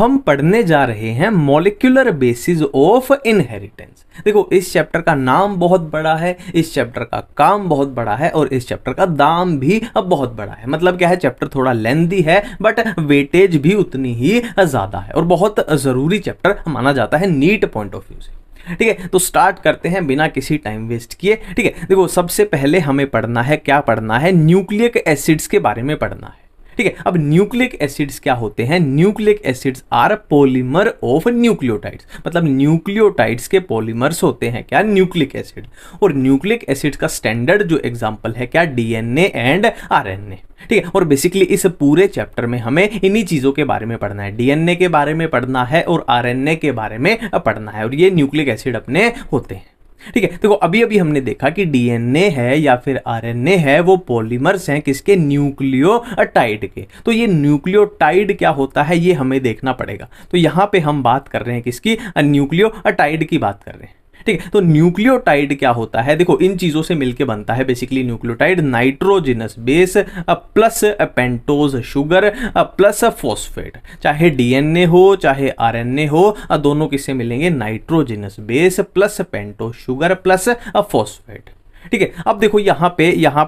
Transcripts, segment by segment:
हम पढ़ने जा रहे हैं मॉलिक्यूलर बेसिस ऑफ इनहेरिटेंस। देखो इस चैप्टर का नाम बहुत बड़ा है, इस चैप्टर का काम बहुत बड़ा है और इस चैप्टर का दाम भी अब बहुत बड़ा है। मतलब क्या है, चैप्टर थोड़ा लेंथी है बट वेटेज भी उतनी ही ज्यादा है और बहुत जरूरी चैप्टर माना जाता है नीट पॉइंट ऑफ व्यू से। ठीक है, तो स्टार्ट करते हैं बिना किसी टाइम वेस्ट किए। ठीक है, देखो सबसे पहले हमें पढ़ना है, क्या पढ़ना है, न्यूक्लिक एसिड्स के बारे में पढ़ना है। ठीक है, अब न्यूक्लिक एसिड्स क्या होते हैं? Nucleic acids are polymer of nucleotides. मतलब न्यूक्लियोटाइड्स के पॉलीमर्स होते हैं क्या? Nucleic acid. और न्यूक्लिक एसिड्स का स्टैंडर्ड जो एग्जांपल है क्या? DNA and RNA. ठीक है, और बेसिकली इस पूरे चैप्टर में हमें इन्हीं चीजों के बारे में पढ़ना है, डीएनए के बारे में पढ़ना है और आरएनए के बारे में पढ़ना है, और ये न्यूक्लिक एसिड अपने होते हैं। ठीक है, देखो अभी अभी हमने देखा कि डीएनए है या फिर आरएनए है वो पॉलीमर्स हैं किसके? न्यूक्लियोटाइड के। तो ये न्यूक्लियोटाइड क्या होता है ये हमें देखना पड़ेगा। तो यहां पे हम बात कर रहे हैं किसकी? न्यूक्लियोटाइड की बात कर रहे हैं। ठीक है, तो न्यूक्लियोटाइड क्या होता है? देखो इन चीजों से मिलके बनता है basically nucleotide, nitrogenous base plus pentose sugar plus phosphate. चाहे डीएनए हो चाहे आरएनए हो, दोनों किससे मिलेंगे? Nitrogenous base plus pentose sugar plus phosphate. ठीक है, अब देखो यहाँ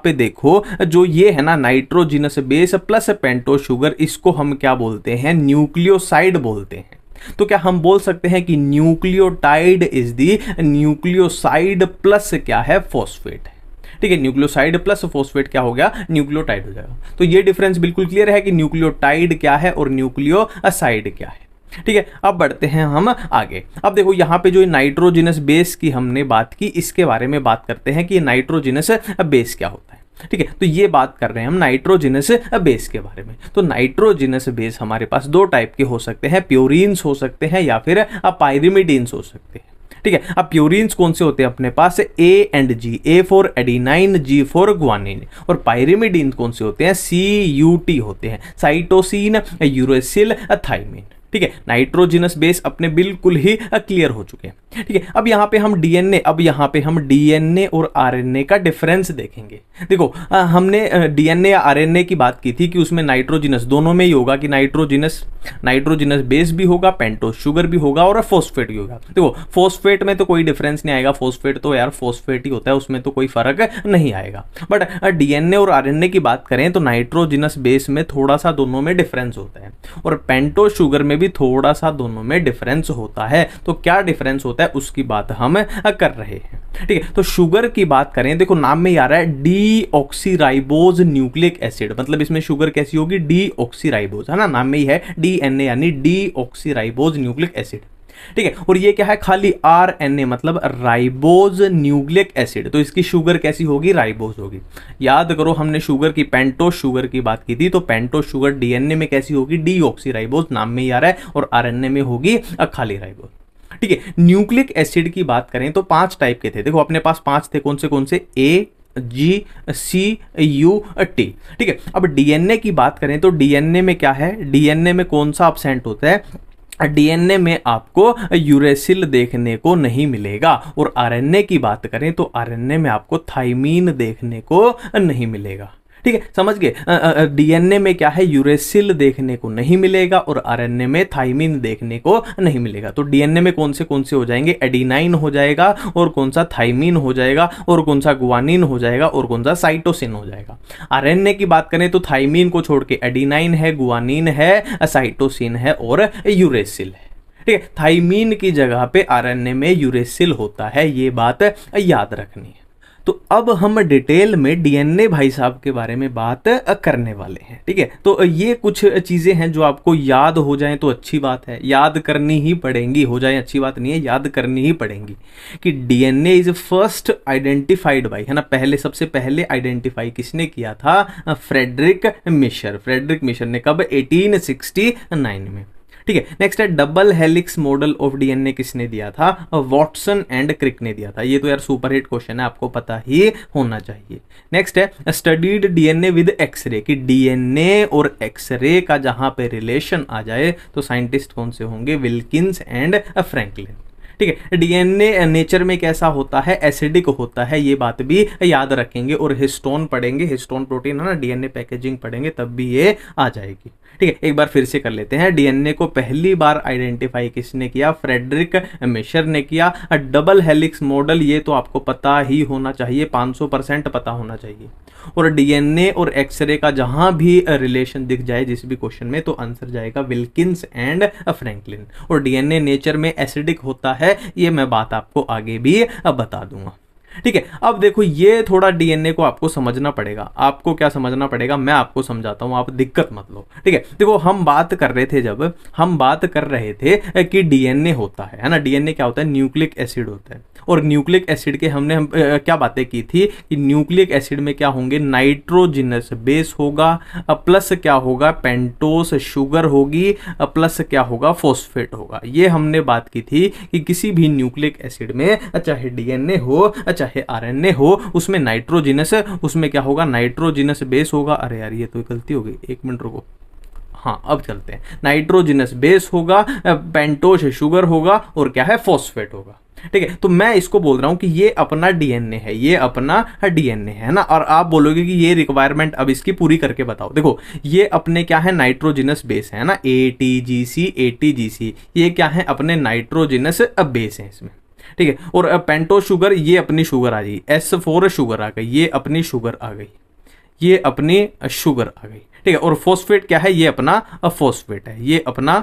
पे देखो जो ये है ना nitrogenous base plus pentose sugar, इसको हम क्या बोलते हैं? न्यूक्लियोसाइड बोलते हैं। तो क्या हम बोल सकते हैं कि nucleotide is the nucleoside plus क्या है? फॉस्फेट। ठीक है, न्यूक्लियोसाइड प्लस फॉस्फेट क्या हो गया? न्यूक्लियोटाइड हो जाएगा। तो ये डिफरेंस बिल्कुल क्लियर है कि न्यूक्लियोटाइड क्या है और न्यूक्लियोसाइड क्या है। ठीक है, अब बढ़ते हैं हम आगे। अब देखो यहाँ पे जो नाइट्रोजिनस बेस की हमने बात की, इसके बारे में बात करते हैं कि नाइट्रोजिनस बेस क्या होता है। ठीक है, तो ये बात कर रहे हैं हम नाइट्रोजिनस बेस के बारे में। तो नाइट्रोजिनस बेस हमारे पास दो टाइप के हो सकते हैं, प्योरीन्स हो सकते हैं या फिर पाइरिमिडीन्स हो सकते हैं। ठीक है, अब प्योरीन्स कौन से होते हैं अपने पास? A and G, A for adenine, G for guanine. और पाइरिमिडीन कौन से होते हैं? CUT होते हैं, साइटोसिन, यूरेसिल, थाइमिन। ठीक है, नाइट्रोजिनस बेस अपने बिल्कुल ही क्लियर हो चुके हैं। ठीक है, अब यहाँ पे हम डीएनए और आरएनए का डिफरेंस देखेंगे। देखो हमने डीएनए या आरएनए की बात की थी कि उसमें नाइट्रोजिनस दोनों में ही होगा कि नाइट्रोजिनस बेस भी होगा, पेंटोज शुगर भी होगा और फॉस्फेट भी होगा। देखो फॉस्फेट में तो कोई डिफरेंस नहीं आएगा, फॉस्फेट तो यार फॉस्फेट ही होता है, उसमें तो कोई फर्क नहीं आएगा। बट डीएनए और आरएनए की बात करें तो नाइट्रोजिनस बेस में थोड़ा सा दोनों में डिफरेंस होता है और पेंटोज शुगर में भी थोड़ा सा दोनों में डिफरेंस होता है। तो क्या डिफरेंस होता है उसकी बात हम कर रहे हैं। ठीक है, तो शुगर की बात करें, देखो नाम में ही आ रहा है डीऑक्सीराइबोज न्यूक्लिक एसिड। मतलब इसमें शुगर कैसी होगी? डीऑक्सीराइबोज, है ना, नाम में ही है डीएनए यानी डीऑक्सीराइबोज न्यूक्लिक एसिड। ठीक है, और ये क्या है? खाली आरएनए मतलब राइबोज न्यूक्लिक एसिड। तो इसकी शुगर कैसी होगी? राइबोज होगी। याद करो हमने शुगर की, पेंटोज शुगर की बात की थी, तो पेंटोज शुगर डीएनए में कैसी होगी? डीऑक्सीराइबोज, नाम में ही आ रहा है, और आरएनए में होगी खाली राइबोज। ठीक है, न्यूक्लिक एसिड की बात करें तो 5 टाइप के थे। देखो अपने पास 5 थे, कौन से? ए, जी, सी, यू, टी। ठीक है, अब डीएनए की बात करें तो डीएनए में क्या है? डीएनए में कौन सा एब्सेंट होता है? डीएनए में आपको यूरेसिल देखने को नहीं मिलेगा। और आरएनए की बात करें तो आरएनए में आपको थाइमीन देखने को नहीं मिलेगा। ठीक है, समझ गए? डीएनए में क्या है? यूरेसिल देखने को नहीं मिलेगा और आरएनए में थाइमिन देखने को नहीं मिलेगा। तो डीएनए में कौन से हो जाएंगे? एडिनाइन हो जाएगा, और कौन सा? थाइमिन हो जाएगा, और कौन सा? ग्वानिन हो जाएगा, और कौन सा? साइटोसिन हो जाएगा। आरएनए की बात करें तो थाइमिन को छोड़ के एडिनाइन है, ग्वानिन है, साइटोसिन है और यूरेसिल है। ठीक है, थाइमिन की जगह पे आरएनए में यूरेसिल होता है, ये बात याद रखनी है। तो अब हम डिटेल में डीएनए भाई साहब के बारे में बात करने वाले हैं। ठीक है, तो ये कुछ चीज़ें हैं जो आपको याद हो जाएं तो अच्छी बात है, याद करनी ही पड़ेंगी। हो जाए अच्छी बात नहीं है, याद करनी ही पड़ेंगी कि DNA is first identified by, है ना, सबसे पहले आइडेंटिफाई किसने किया था? फ्रेडरिक मिशर ने कब? 1869 में। ठीक है, नेक्स्ट है double helix model of DNA किसने दिया था? वॉटसन एंड क्रिक ने दिया था। ये तो यार सुपरहिट क्वेश्चन है, आपको पता ही होना चाहिए। नेक्स्ट है स्टडीड डीएनए विद एक्सरे, कि डीएनए और एक्सरे का जहां पे रिलेशन आ जाए तो साइंटिस्ट कौन से होंगे? Wilkins and Franklin. ठीक है। डीएनए नेचर में कैसा होता है, एसिडिक होता है, ये बात भी याद रखेंगे। और हिस्टोन पढ़ेंगे, हिस्टोन प्रोटीन है ना, डीएनए पैकेजिंग पढ़ेंगे तब भी ये आ जाएगी। ठीक है, एक बार फिर से कर लेते हैं। डीएनए को पहली बार आइडेंटिफाई किसने किया, फ्रेडरिक मेशर ने किया। डबल हेलिक्स मॉडल ये तो आपको पता ही होना चाहिए, 500% पता होना चाहिए। और डीएनए और एक्सरे का जहां भी रिलेशन दिख जाए जिस भी क्वेश्चन में, तो आंसर जाएगा विल्किंस एंड फ्रैंकलिन। और डीएनए नेचर में एसिडिक होता है, ये मैं बात आपको आगे भी बता दूंगा। ठीक है, अब देखो ये थोड़ा डीएनए को आपको समझना पड़ेगा। आपको क्या समझना पड़ेगा, मैं आपको समझाता हूं, आप दिक्कत मत लो। ठीक है, देखो हम बात कर रहे थे, जब हम बात कर रहे थे कि डीएनए होता है ना, डीएनए क्या होता है, न्यूक्लिक एसिड होता है। और न्यूक्लिक एसिड के हम क्या बातें की थी कि न्यूक्लिक एसिड में क्या होंगे, नाइट्रोजिनस बेस होगा, प्लस क्या होगा, पेंटोस शुगर होगी, प्लस क्या होगा, फॉस्फेट होगा। ये हमने बात की थी कि किसी भी न्यूक्लिक एसिड में चाहे डीएनए हो चाहे आरएनए हो, उसमें नाइट्रोजिनस, उसमें क्या होगा, नाइट्रोजिनस बेस होगा। अरे यार ये तो गलती हो गई, एक मिनट रुको। हाँ अब चलते हैं। नाइट्रोजिनस बेस होगा, पेंटोस शुगर होगा, और क्या है, फॉस्फेट होगा। ठीक है, तो मैं इसको बोल रहा हूं कि ये अपना डीएनए है, ये अपना डीएनए है ना। और आप बोलोगे कि ये रिक्वायरमेंट अब इसकी पूरी करके बताओ। देखो ये अपने क्या है, नाइट्रोजिनस बेस है ना, एटीजीसी एटीजीसी, ये क्या है, अपने नाइट्रोजिनस बेस है इसमें। ठीक है, और पेंटो शुगर, ये अपनी शुगर आ गई, S4 शुगर आ गई, ये अपनी शुगर आ गई, ये अपनी शुगर आ गई। ठीक है, और फॉस्फेट क्या है, ये अपना फॉस्फेट है, ये अपना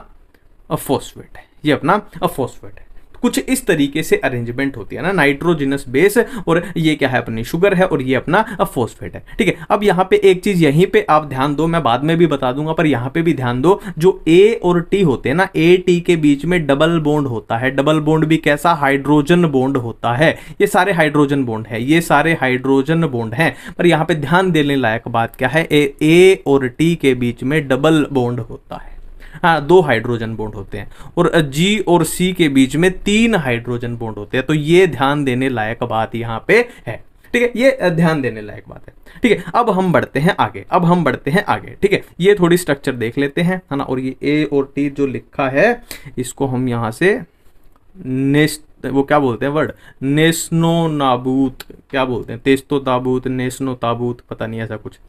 फॉस्फेट है, ये अपना फॉस्फेट है। कुछ इस तरीके से अरेंजमेंट होती है ना, नाइट्रोजिनस बेस, और ये क्या है, अपनी शुगर है, और ये अपना फॉस्फेट है। ठीक है, अब यहाँ पे एक चीज यहीं पे आप ध्यान दो, मैं बाद में भी बता दूंगा, पर यहाँ पे भी ध्यान दो, जो ए और टी होते हैं ना, ए टी के बीच में डबल बॉन्ड होता है। डबल बॉन्ड भी कैसा, हाइड्रोजन बॉन्ड होता है। ये सारे हाइड्रोजन बॉन्ड है, ये सारे हाइड्रोजन बॉन्ड हैं। पर यहाँ पे ध्यान देने लायक बात क्या है, ए और टी के बीच में डबल बॉन्ड होता है। हाँ, 2 हाइड्रोजन बॉन्ड होते हैं, और G और C के बीच में 3 हाइड्रोजन बॉन्ड होते हैं। तो ये ध्यान देने लायक बात यहाँ पे है। ठीक है, ये ध्यान देने लायक बात है। ठीक है, अब हम बढ़ते हैं आगे, अब हम बढ़ते हैं आगे। ठीक है, ये थोड़ी स्ट्रक्चर देख लेते हैं, है ना। और ये A और T जो लिखा है, इसको हम यहाँ से वो क्या बोलते हैं वर्ड, नेस्नो नाबूत, क्या बोलते हैं, तेस्तो ताबूत, नेस्नो ताबूत, पता नहीं ऐसा कुछ।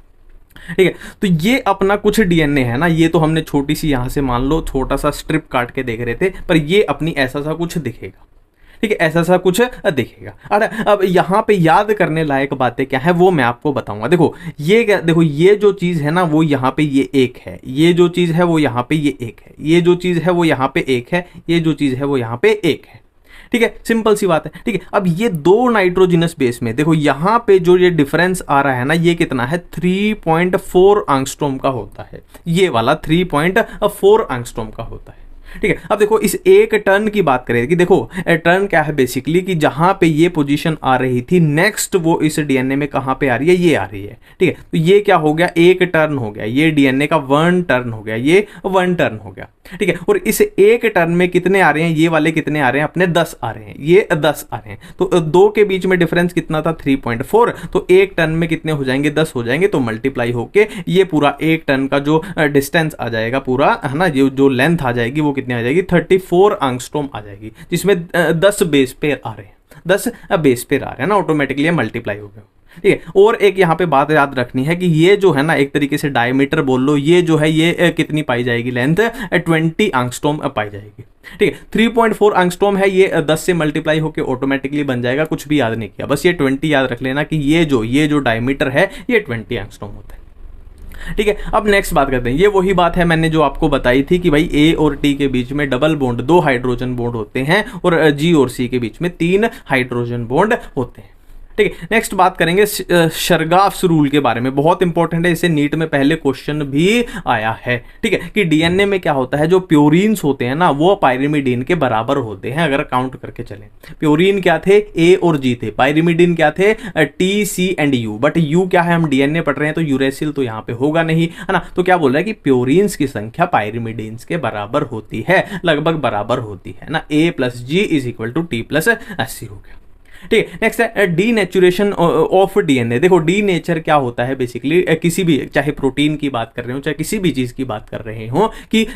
ठीक है, तो ये अपना कुछ डीएनए है ना, ये तो हमने छोटी सी यहां से मान लो छोटा सा स्ट्रिप काट के देख रहे थे, पर ये अपनी ऐसा सा कुछ दिखेगा। ठीक है, ऐसा सा कुछ दिखेगा। अरे अब यहाँ पे याद करने लायक बातें क्या है वो मैं आपको बताऊंगा। देखो ये क्या, देखो ये जो चीज है ना वो यहाँ पे ये एक है, ये जो चीज है वो यहाँ पे ये एक है, ये जो चीज है वो यहाँ पे एक है, ये जो चीज है वो यहाँ पे एक है। ठीक है, सिंपल सी बात है। ठीक है, अब ये 2 नाइट्रोजिनस बेस में देखो यहाँ पे जो ये डिफरेंस आ रहा है ना, ये कितना है, 3.4 एंगस्ट्रॉम का होता है। ये वाला 3.4 एंगस्ट्रॉम का होता है। ठीक है, अब देखो इस एक टर्न की बात करें कि देखो टर्न क्या है बेसिकली, कि जहां पे ये पोजीशन आ रही थी, नेक्स्ट वो इस डीएनए में कहां पे आ रही है, ये आ रही है। ठीक है, तो ये क्या हो गया, एक टर्न हो गया, ये डीएनए का 1 टर्न हो गया, ये 1 टर्न हो गया। ठीक है, और इस एक टर्न में कितने आ रहे हैं, ये वाले कितने आ रहे हैं, अपने 10 आ रहे हैं, ये 10 आ रहे हैं। तो 2 के बीच में डिफरेंस कितना था, 3.4, तो एक टर्न में कितने हो जाएंगे, 10 हो जाएंगे। तो मल्टीप्लाई होके ये पूरा एक टर्न का जो डिस्टेंस आ जाएगा पूरा, है ना, जो लेंथ आ जाएगी वो कितनी आ जाएगी, 34 एंगस्ट्रॉम आ जाएगी, जिसमें 10 बेस पेयर आ रहे हैं, 10 बेस पेयर आ रहे हैं ना, ऑटोमेटिकली मल्टीप्लाई हो गया। ठीक है, और एक यहाँ पे बात याद रखनी है कि ये जो है ना, एक तरीके से डायमीटर बोल लो, ये जो है ये कितनी पाई जाएगी, लेंथ 20 एंगस्ट्रॉम पाई जाएगी। ठीक है, 3.4 एंगस्ट्रॉम है, ये 10 से मल्टीप्लाई होकर ऑटोमेटिकली बन जाएगा। कुछ भी याद नहीं किया, बस ये 20 याद रख लेना कि ये जो डायमीटर है ये 20 एंगस्ट्रॉम होता है। ठीक है, अब नेक्स्ट बात करते हैं। ये वही बात है मैंने जो आपको बताई थी कि भाई ए और टी के बीच में डबल बॉन्ड, 2 हाइड्रोजन बॉन्ड होते हैं, और G और C के बीच में 3 हाइड्रोजन बॉन्ड होते हैं। ठीक है, नेक्स्ट बात करेंगे शरगाफ्स रूल के बारे में, बहुत इंपॉर्टेंट है, इसे नीट में पहले क्वेश्चन भी आया है। ठीक है, कि डीएनए में क्या होता है, जो प्योरीन्स होते हैं ना वो पायरिमिडीन के बराबर होते हैं, अगर काउंट करके चलें। प्योरीन क्या थे, ए और जी थे, पायरिमिडीन क्या थे, T, C and U. But U क्या है, हम डीएनए पढ़ रहे हैं तो यूरेसिल तो यहाँ पे होगा नहीं, है ना। तो क्या बोल रहा है कि प्योरीन्स की संख्या पायरिमिडीन्स के बराबर होती है, लगभग बराबर होती है ना, A + G = T + C हो गया। ठीक है। नेक्स्ट है डीनेचुरेशन ऑफ डीएनए। देखो डीनेचर क्या होता है बेसिकली, किसी भी, चाहे प्रोटीन की बात कर रहे हो चाहे किसी भी चीज़ की बात कर रहे हो, कि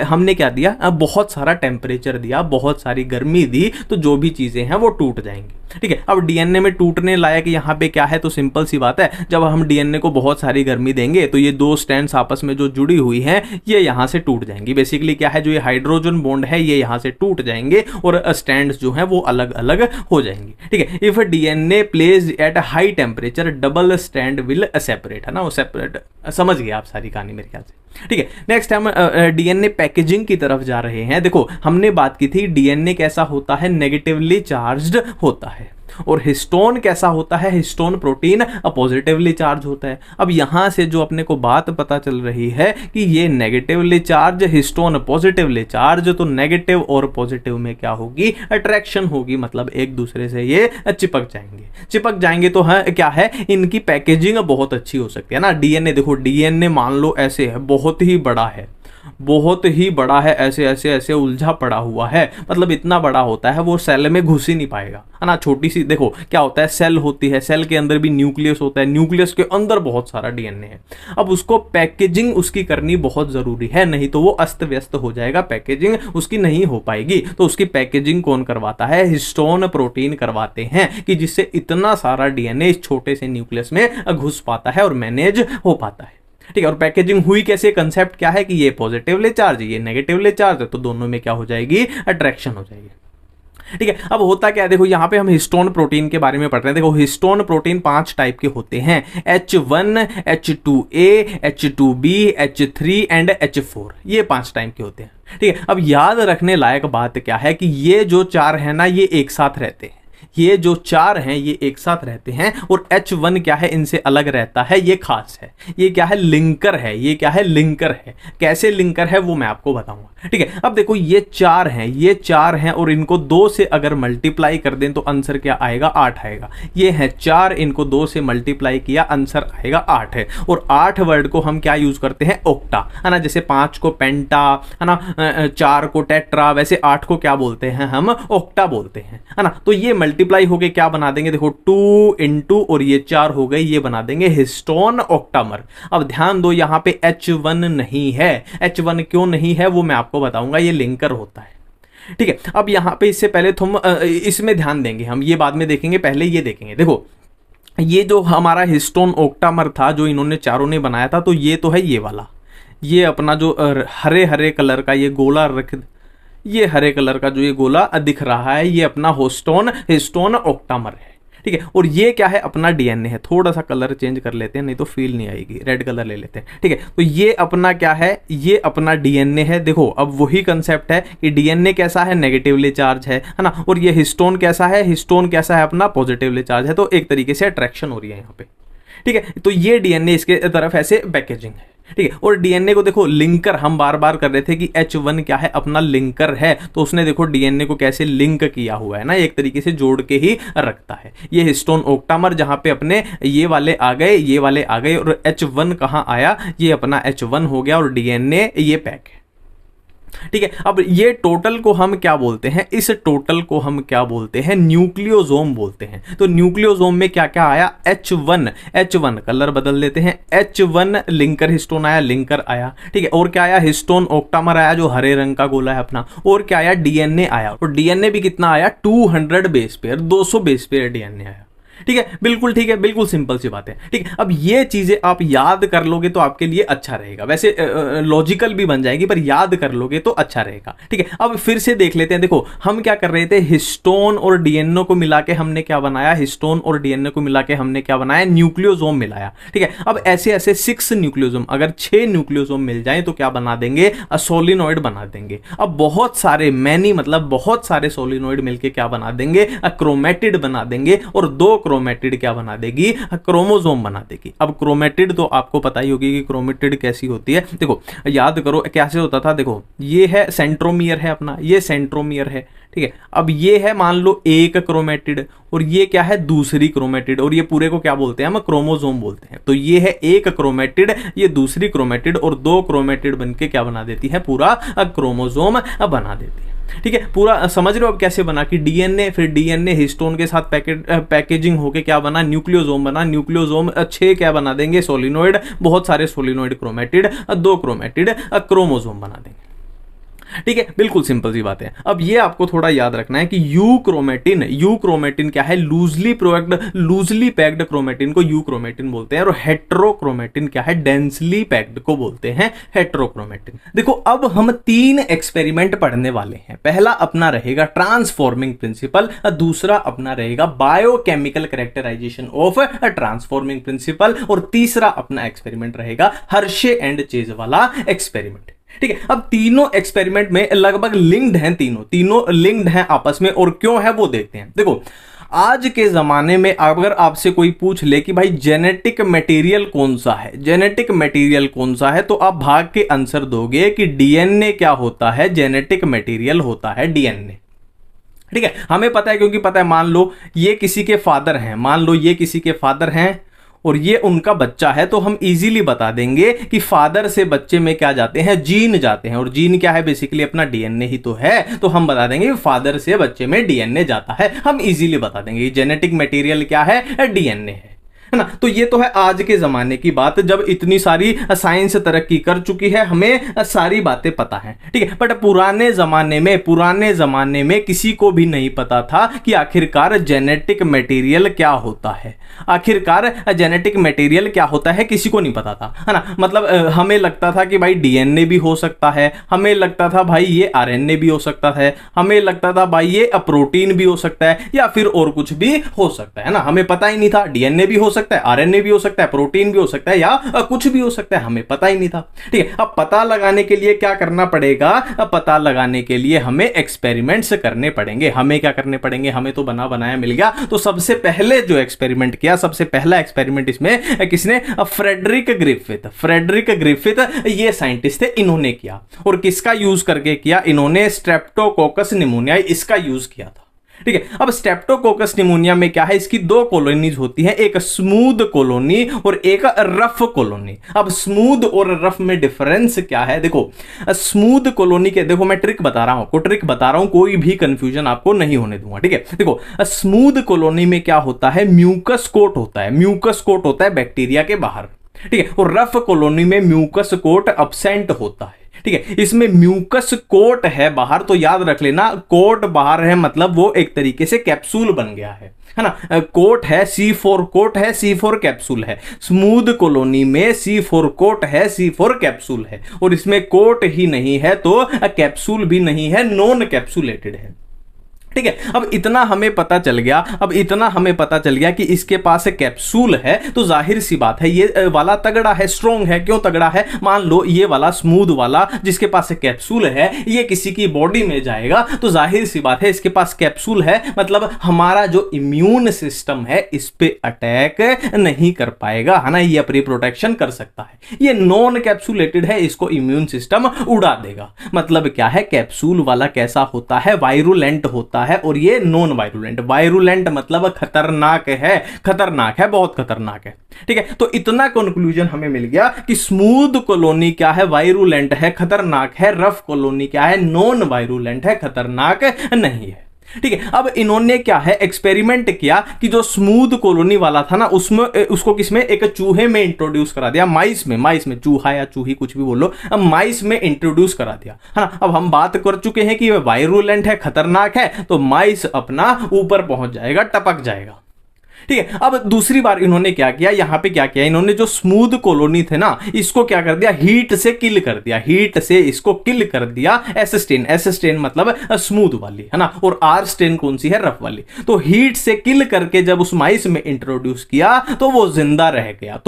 हमने क्या दिया, बहुत सारा टेम्परेचर दिया, बहुत सारी गर्मी दी, तो जो भी चीज़ें हैं वो टूट जाएंगी। ठीक है। अब डीएनए में टूटने लायक यहाँ पे क्या है, तो सिंपल सी बात है, जब हम डीएनए को बहुत सारी गर्मी देंगे तो ये दो स्ट्रैंड्स आपस में जो जुड़ी हुई हैं ये यहाँ से टूट जाएंगी। बेसिकली क्या है, जो ये हाइड्रोजन बॉन्ड है ये यहाँ से टूट जाएंगे और स्ट्रैंड्स जो हैं वो अलग अलग हो जाएंगी। ठीक है। If DNA placed at high temperature double strand will separate, है ना, वो सेपरेट, समझ गए आप सारी कहानी मेरे ख्याल से। ठीक है। नेक्स्ट हम डीएनए पैकेजिंग की तरफ जा रहे हैं। देखो हमने बात की थी डीएनए कैसा होता है, नेगेटिवली चार्ज्ड होता है, और हिस्टोन कैसा होता है, हिस्टोन प्रोटीन पॉजिटिवली चार्ज होता है। अब यहां से जो अपने को बात पता चल रही है कि ये negatively charge, histone positively charge, तो नेगेटिव और पॉजिटिव में क्या होगी, अट्रैक्शन होगी, मतलब एक दूसरे से ये चिपक जाएंगे। चिपक जाएंगे तो है क्या है, इनकी पैकेजिंग बहुत अच्छी हो सकती है ना। डीएनए देखो, डीएनए मान लो ऐसे है, बहुत ही बड़ा है, बहुत ही बड़ा है, ऐसे ऐसे ऐसे उलझा पड़ा हुआ है, मतलब इतना बड़ा होता है वो सेल में घुस ही नहीं पाएगा, है ना। छोटी सी देखो क्या होता है, सेल होती है, सेल के अंदर भी न्यूक्लियस होता है, न्यूक्लियस के अंदर बहुत सारा डीएनए है। अब उसको पैकेजिंग उसकी करनी बहुत जरूरी है, नहीं तो वो अस्त व्यस्त हो जाएगा, पैकेजिंग उसकी नहीं हो पाएगी। तो उसकी पैकेजिंग कौन करवाता है, हिस्टोन प्रोटीन करवाते हैं, कि जिससे इतना सारा डीएनए इस छोटे से न्यूक्लियस में घुस पाता है और मैनेज हो पाता है। ठीक है। और पैकेजिंग हुई कैसे, कंसेप्ट क्या है कि ये पॉजिटिवली चार्ज, ये नेगेटिवली चार्ज है, तो दोनों में क्या हो जाएगी, अट्रैक्शन हो जाएगी। ठीक है। अब होता क्या है, देखो यहाँ पे हम हिस्टोन प्रोटीन के बारे में पढ़ रहे हैं। देखो हिस्टोन प्रोटीन 5 टाइप के होते हैं, H1, H2A, H2B, H3 and H4, ये 5 टाइप के होते हैं। ठीक है। अब याद रखने लायक बात क्या है कि ये जो 4 है ना, ये एक साथ रहते हैं, ये जो 4 हैं ये एक साथ रहते हैं, और H1 क्या है, इनसे अलग रहता है, ये खास है, ये क्या है, लिंकर है, ये क्या है, लिंकर है। कैसे लिंकर है वो मैं आपको बताऊंगा। ठीक है। अब देखो ये 4 हैं, ये 4 हैं, और इनको 2 से अगर मल्टीप्लाई कर दें तो आंसर क्या आएगा, 8 आएगा। ये है 4, इनको 2 से मल्टीप्लाई किया, आंसर आएगा 8 है। और 8 वर्ड को हम क्या यूज करते हैं, ओक्टा, है ना। जैसे 5 को पेंटा, है ना, 4 को टेट्रा, वैसे 8 को क्या बोलते हैं, हम ओक्टा बोलते हैं, है ना। तो ये मल्टीप्लाई हो गए, क्या बना देंगे, देखो 2 इंटू और ये 4 हो गए, ये बना देंगे हिस्टोन ऑक्टामर। अब ध्यान दो यहाँ पे H1 नहीं है, H1 क्यों नहीं है वो मैं आपको बताऊंगा, ये लिंकर होता है। ठीक है। अब यहां पे इससे पहले तुम इसमें ध्यान देंगे, हम ये बाद में देखेंगे, पहले ये देखेंगे। देखो ये जो हमारा हिस्टोन ऑक्टामर था, जो इन्होंने चारों ने बनाया था, तो ये तो है ये वाला, ये अपना जो हरे हरे कलर का ये गोला ये हरे कलर का जो ये गोला दिख रहा है, ये अपना हिस्टोन ऑक्टामर है। ठीक है। और ये क्या है, अपना डीएनए है। थोड़ा सा कलर चेंज कर लेते हैं, नहीं तो फील नहीं आएगी, रेड कलर ले लेते हैं। ठीक है। तो ये अपना क्या है, ये अपना डीएनए है। देखो अब वही कंसेप्ट है कि डीएनए कैसा है, नेगेटिवली चार्ज है ना। और ये हिस्टोन कैसा है, हिस्टोन कैसा है, अपना पॉजिटिवली चार्ज है। तो एक तरीके से अट्रैक्शन हो रही है यहाँ पे। ठीक है। तो ये डीएनए इसके तरफ ऐसे पैकेजिंग है। ठीक है। और डीएनए को देखो लिंकर, हम बार बार कर रहे थे कि H1 क्या है, अपना लिंकर है, तो उसने देखो डीएनए को कैसे लिंक किया हुआ है ना, एक तरीके से जोड़ के ही रखता है। ये हिस्टोन ऑक्टामर जहां पे अपने ये वाले आ गए, ये वाले आ गए, और H1 कहां आया, ये अपना H1 हो गया, और डीएनए ये पैक है। ठीक है। अब ये टोटल को हम क्या बोलते हैं, इस टोटल को हम क्या बोलते हैं, न्यूक्लियोसोम बोलते हैं। तो न्यूक्लियोसोम में क्या क्या आया, H1 कलर बदल देते हैं, H1 लिंकर हिस्टोन आया, लिंकर आया। ठीक है। और क्या आया, हिस्टोन ऑक्टामर आया, जो हरे रंग का गोला है अपना। और क्या आया, डीएनए आया, और डीएनए भी कितना आया, 200 base pair, 200 base pair DNA आया। ठीक है। बिल्कुल ठीक है, बिल्कुल सिंपल सी बात है। ठीक है। अब ये चीजें आप याद कर लोगे तो आपके लिए अच्छा रहेगा, वैसे लॉजिकल भी बन जाएगी, पर याद कर लोगे तो अच्छा रहेगा। ठीक है। अब फिर से देख लेते हैं। देखो हम क्या कर रहे थे, हिस्टोन और डीएनए को मिला के हमने क्या बनाया, हिस्टोन और डीएनए को मिला के हमने क्या बनाया, न्यूक्लियोसोम मिलाया। ठीक है। अब ऐसे ऐसे 6 न्यूक्लियोसोम, अगर 6 न्यूक्लियोसोम मिल जाए तो क्या बना देंगे, सोलिनॉइड बना देंगे। अब बहुत सारे मतलब बहुत सारे सोलिनॉइड मिलके क्या बना देंगे, क्रोमेटिड बना देंगे, और 2 क्रोमेटिड क्या बना देगी, क्रोमोसोम बना देगी। अब क्रोमेटिड तो आपको पता ही होगी कि क्रोमेटिड कैसी होती है। देखो याद करो कैसे होता था, देखो ये है सेंट्रोमियर है अपना, ये सेंट्रोमियर है। ठीक है। अब ये है मान लो एक क्रोमेटिड, और ये क्या है, दूसरी क्रोमेटिड, और ये पूरे को क्या बोलते हैं, हम क्रोमोसोम बोलते हैं। तो ये है एक क्रोमेटिड, ये दूसरी क्रोमेटिड, और 2 क्रोमेटिड बनके क्या बना देती है, पूरा क्रोमोसोम बना देती है। ठीक है, पूरा समझ रहे हो अब कैसे बना कि डीएनए, फिर डीएनए हिस्टोन के साथ पैकेजिंग होके क्या बना, न्यूक्लियोसोम बना, न्यूक्लियोसोम 6 क्या बना देंगे, सोलिनोइड, बहुत सारे सोलिनोइड क्रोमेटिड, 2 क्रोमेटिड क्रोमोसोम बना देंगे। ठीक है, बिल्कुल सिंपल सी बात है। अब ये आपको थोड़ा याद रखना है कि यू क्रोमेटिन क्या है, लूजली पैक्ड क्रोमेटिन को यू क्रोमेटिन बोलते हैं, और हेट्रोक्रोमेटिन क्या है, डेंसली पैक्ड को बोलते हैं हेट्रोक्रोमेटिन। देखो अब हम 3 एक्सपेरिमेंट पढ़ने वाले हैं। पहला अपना रहेगा ट्रांसफॉर्मिंग प्रिंसिपल, दूसरा अपना रहेगा biochemical characterisation of transforming principle, और तीसरा अपना एक्सपेरिमेंट रहेगा हर्शे एंड चेज वाला एक्सपेरिमेंट। ठीक है, अब तीनों एक्सपेरिमेंट में लगभग लिंक्ड हैं, तीनों लिंक्ड हैं आपस में, और क्यों है वो देखते हैं। देखो आज के जमाने में अगर आपसे कोई पूछ ले कि भाई जेनेटिक मटेरियल कौन सा है, जेनेटिक मटेरियल कौन सा है, तो आप भाग के आंसर दोगे कि डीएनए क्या होता है, जेनेटिक मटेरियल होता है डीएनए। ठीक है, हमें पता है, क्योंकि पता है, मान लो ये किसी के फादर हैं और ये उनका बच्चा है, तो हम इजीली बता देंगे कि फादर से बच्चे में क्या जाते हैं, जीन जाते हैं, और जीन क्या है, बेसिकली अपना डीएनए ही तो है, तो हम बता देंगे फादर से बच्चे में डीएनए जाता है। हम इजीली बता देंगे जेनेटिक मटेरियल क्या है, डीएनए है ना। तो ये तो है आज के जमाने की बात, जब इतनी सारी साइंस तरक्की कर चुकी है, हमें सारी बातें पता है। ठीक है, बट पुराने जमाने में किसी को भी नहीं पता था कि आखिरकार जेनेटिक मटेरियल क्या होता है, किसी को नहीं पता था, है ना। मतलब हमें लगता था कि भाई डीएनए भी हो सकता है, हमें लगता था भाई ये आरएनए भी हो सकता है, हमें लगता था भाई ये प्रोटीन भी हो सकता है, या फिर और कुछ भी हो सकता है ना। हमें पता ही नहीं था, डीएनए भी हो सकता है, आरएनए भी हो सकता है, प्रोटीन भी हो सकता है, या कुछ भी हो सकता है, हमें पता ही नहीं था। ठीक है, अब पता लगाने के लिए क्या करना पड़ेगा, पता लगाने के लिए हमें एक्सपेरिमेंट्स करने पड़ेंगे। हमें क्या करने पड़ेंगे, हमें तो बना बनाया मिल गया। तो सबसे पहले जो एक्सपेरिमेंट किया, सबसे पहला एक्सपेरिमेंट इसमें किसने, फ्रेडरिक ग्रिफिथ ये साइंटिस्ट थे, इन्होंने किया। और किसका यूज करके किया, इन्होंने स्ट्रेप्टोकोकस निमोनिया इसका यूज किया था। ठीक है, अब स्ट्रेप्टोकोकस निमोनिया में क्या है, इसकी 2 कॉलोनीज होती हैं, एक स्मूथ कॉलोनी और एक रफ कॉलोनी। अब स्मूथ और रफ में डिफरेंस क्या है, देखो स्मूथ कॉलोनी के, देखो मैं ट्रिक बता रहा हूं, कोई भी कंफ्यूजन आपको नहीं होने दूंगा। ठीक है, देखो स्मूथ कॉलोनी में क्या होता है, म्यूकस कोट होता है बैक्टीरिया के बाहर। ठीक है, और रफ कॉलोनी में म्यूकस कोट अब्सेंट होता है। ठीक है, इसमें म्यूकस कोट है बाहर, तो याद रख लेना, कोट बाहर है मतलब वो एक तरीके से कैप्सूल बन गया है ना। कोट है, C4 कोट है, C4 कैप्सूल है। स्मूथ कॉलोनी में C4 कोट है, C4 कैप्सूल है, और इसमें कोट ही नहीं है तो कैप्सूल भी नहीं है, नॉन कैप्सुलेटेड है। ठीक है, अब इतना हमें पता चल गया कि इसके पास कैप्सूल है, तो जाहिर सी बात है ये वाला तगड़ा है, स्ट्रॉन्ग है। क्यों तगड़ा है, मान लो ये वाला स्मूथ वाला जिसके पास कैप्सूल है, ये किसी की बॉडी में जाएगा, तो जाहिर सी बात है इसके पास कैप्सूल है, मतलब हमारा जो इम्यून सिस्टम है इस पे अटैक नहीं कर पाएगा, है ना। ये अपनी प्रोटेक्शन कर सकता है। ये नॉन कैप्सुलेटेड है, इसको इम्यून सिस्टम उड़ा देगा। मतलब क्या है, कैप्सूल वाला कैसा होता है, वायरुलेंट होता है, और ये नॉन वायरुलेंट मतलब खतरनाक है, बहुत खतरनाक है। ठीक है, तो इतना कंक्लूजन हमें मिल गया कि स्मूथ कॉलोनी क्या है, वायरुलेंट है, खतरनाक है, रफ कॉलोनी क्या है, नॉन वायरुलेंट है, खतरनाक नहीं है। ठीक है, अब इन्होंने क्या है, एक्सपेरिमेंट किया कि जो स्मूथ कॉलोनी वाला था ना, उसमें उसको किसमें, एक चूहे में इंट्रोड्यूस करा दिया, माइस में, चूहा या चूही कुछ भी बोलो, अब माइस में इंट्रोड्यूस करा दिया, है ना। अब हम बात कर चुके हैं कि वायरुलेंट है, खतरनाक है, तो माइस अपना ऊपर पहुंच जाएगा, टपक जाएगा। ठीक है, अब दूसरी बार इन्होंने क्या किया, यहां पे क्या किया, इन्होंने जो स्मूथ कॉलोनी थे ना, इसको क्या कर दिया, हीट से इसको किल कर दिया। एस स्टेन मतलब स्मूथ वाली, है ना, और आर स्टेन कौन सी है, रफ वाली। तो हीट से किल करके जब उस माइस में इंट्रोड्यूस किया तो वो जिंदा रह गया,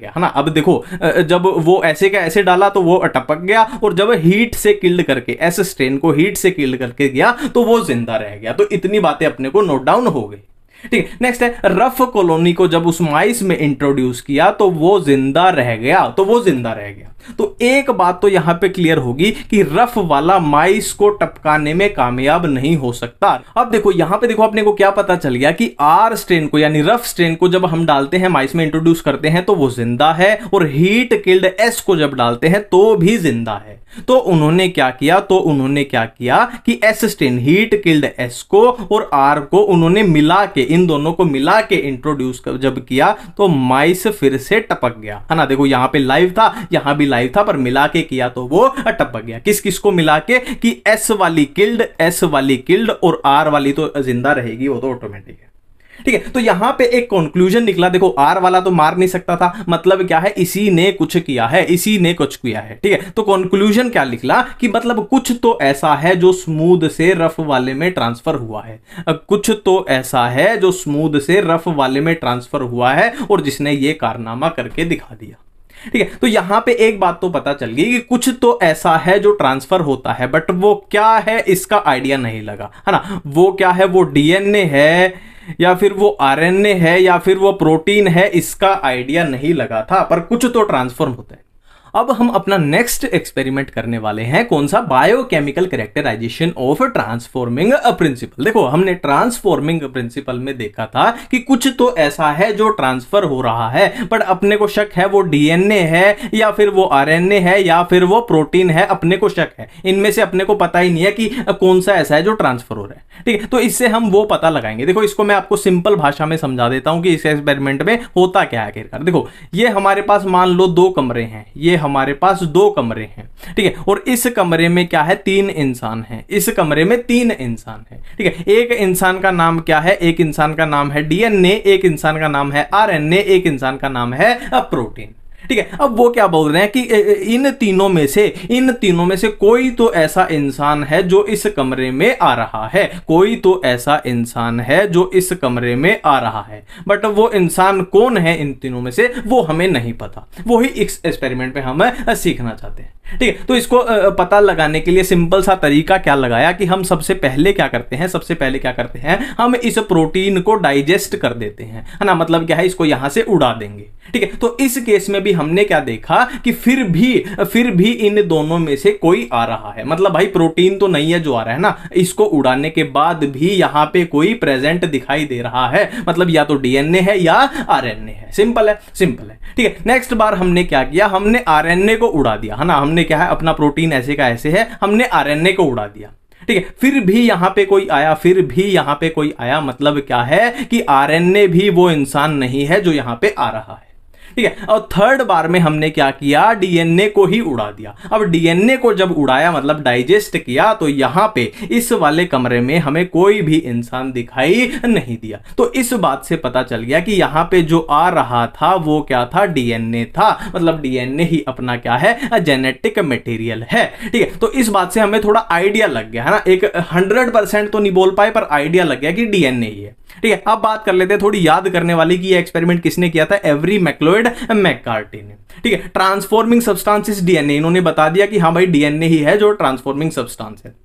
है ना। अब देखो जब वो ऐसे का ऐसे डाला तो वो टपक गया, और जब हीट से किल्ड करके, एस स्टेन को हीट से किल्ड करके गया तो वो जिंदा रह गया। तो इतनी बातें अपने को नोट डाउन हो गई। ठीक है, नेक्स्ट है रफ कॉलोनी को जब उस माइस में इंट्रोड्यूस किया तो वो जिंदा रह गया, तो एक बात तो यहां पे क्लियर होगी कि रफ वाला माइस को टपकाने में कामयाब नहीं हो सकता। अब देखो यहां पे देखो अपने को क्या पता चल गया कि आर स्ट्रेन को यानी रफ स्ट्रेन को जब हम डालते हैं माइस में इंट्रोड्यूस करते हैं तो वो जिंदा है, और हीट किल्ड एस को जब डालते हैं तो भी जिंदा है। तो उन्होंने क्या किया कि S strain heat killed S को और आर को उन्होंने मिला के, इन दोनों को मिला के इंट्रोड्यूस जब किया तो माइस फिर से टपक गया, है ना। देखो यहां पे लाइव था, यहां भी लाइव था, पर मिला के किया तो वो टपक गया। किस किस को मिला के कि एस वाली किल्ड और आर वाली तो जिंदा रहेगी, वो तो ऑटोमेटिक है। ठीक है, तो यहां पे एक कंक्लूजन निकला। देखो आर वाला तो मार नहीं सकता था, मतलब क्या है, इसी ने कुछ किया है, ठीक है। तो कंक्लूजन क्या निकला कि मतलब कुछ तो ऐसा है जो स्मूथ से रफ वाले में ट्रांसफर हुआ है, और जिसने ये कारनामा करके दिखा दिया। ठीक है, तो यहां पे एक बात तो पता चल गई कि कुछ तो ऐसा है जो ट्रांसफर होता है, बट वो क्या है इसका आइडिया नहीं लगा, है ना। वो क्या है, वो डीएनए है या फिर वो आरएनए है या फिर वो प्रोटीन है, इसका आइडिया नहीं लगा था, पर कुछ तो ट्रांसफॉर्म होता है। अब हम अपना नेक्स्ट एक्सपेरिमेंट करने वाले हैं, कौन सा, biochemical characterisation of transforming principle. देखो हमने ट्रांसफॉर्मिंग प्रिंसिपल में देखा था कि कुछ तो ऐसा है जो ट्रांसफर हो रहा है, बट अपने को शक है वो डीएनए है या फिर वो आरएनए है या फिर वो प्रोटीन है, अपने को शक है। इनमें से अपने को पता ही नहीं है कि कौन सा ऐसा है जो ट्रांसफर हो रहा है। ठीक है, तो इससे हम वो पता लगाएंगे। देखो इसको मैं आपको सिंपल भाषा में समझा देता हूं कि इस एक्सपेरिमेंट में होता क्या है आखिरकार। देखो ये हमारे पास मान लो 2 कमरे हैं, ये हमारे पास 2 कमरे हैं, ठीक है, और इस कमरे में क्या है, 3 इंसान हैं, इस कमरे में 3 इंसान हैं। ठीक है, एक इंसान का नाम क्या है, एक इंसान का नाम है डीएनए, एक इंसान का नाम है आरएनए, एक इंसान का नाम है प्रोटीन। ठीक है, अब वो क्या बोल रहे हैं कि इन तीनों में से कोई तो ऐसा इंसान है जो इस कमरे में आ रहा है, बट वो इंसान कौन है इन तीनों में से वो हमें नहीं पता। वो ही इस एक्सपेरिमेंट में हम सीखना चाहते हैं। ठीक है, तो इसको पता लगाने के लिए सिंपल सा तरीका क्या लगाया कि हम सबसे पहले क्या करते हैं, हम इस प्रोटीन को डाइजेस्ट कर देते हैं, है ना। मतलब क्या है, इसको यहां से उड़ा देंगे। ठीक है, तो इस केस में भी हमने क्या देखा कि फिर भी इन दोनों में से कोई आ रहा है। मतलब भाई प्रोटीन तो नहीं है जो आ रहा है ना, इसको उड़ाने के बाद भी यहां पे कोई प्रेजेंट दिखाई दे रहा है, मतलब या तो डीएनए है या आरएनए है। सिंपल है। ठीक है, नेक्स्ट बार हमने क्या किया, हमने आरएनए को उड़ा दिया, है ना। हमने क्या है, अपना प्रोटीन ऐसे का ऐसे है, हमने आरएनए को उड़ा दिया। ठीक है, फिर भी यहां पे कोई आया, मतलब क्या है कि आरएनए भी वो इंसान नहीं है जो यहां पे आ रहा है। ठीक है, और थर्ड बार में हमने क्या किया, डीएनए को ही उड़ा दिया। अब डीएनए को जब उड़ाया मतलब डाइजेस्ट किया, तो यहां पे इस वाले कमरे में हमें कोई भी इंसान दिखाई नहीं दिया। तो इस बात से पता चल गया कि यहां पे जो आ रहा था वो क्या था, डीएनए था। मतलब डीएनए ही अपना क्या है, जेनेटिक मटेरियल है। ठीक है, तो इस बात से हमें थोड़ा आइडिया लग गया, है ना। एक 100% तो नहीं बोल पाए, पर आइडिया लग गया कि डीएनए ही है। ठीक है, अब बात कर लेते हैं थोड़ी याद करने वाली कि ये एक्सपेरिमेंट किसने किया था, एवरी मैक्लोइड मैककार्टी ने। ठीक है, ट्रांसफॉर्मिंग सब्सटेंस डीएनए, इन्होंने बता दिया कि हाँ भाई डीएनए ही है जो ट्रांसफॉर्मिंग सब्सटेंस है।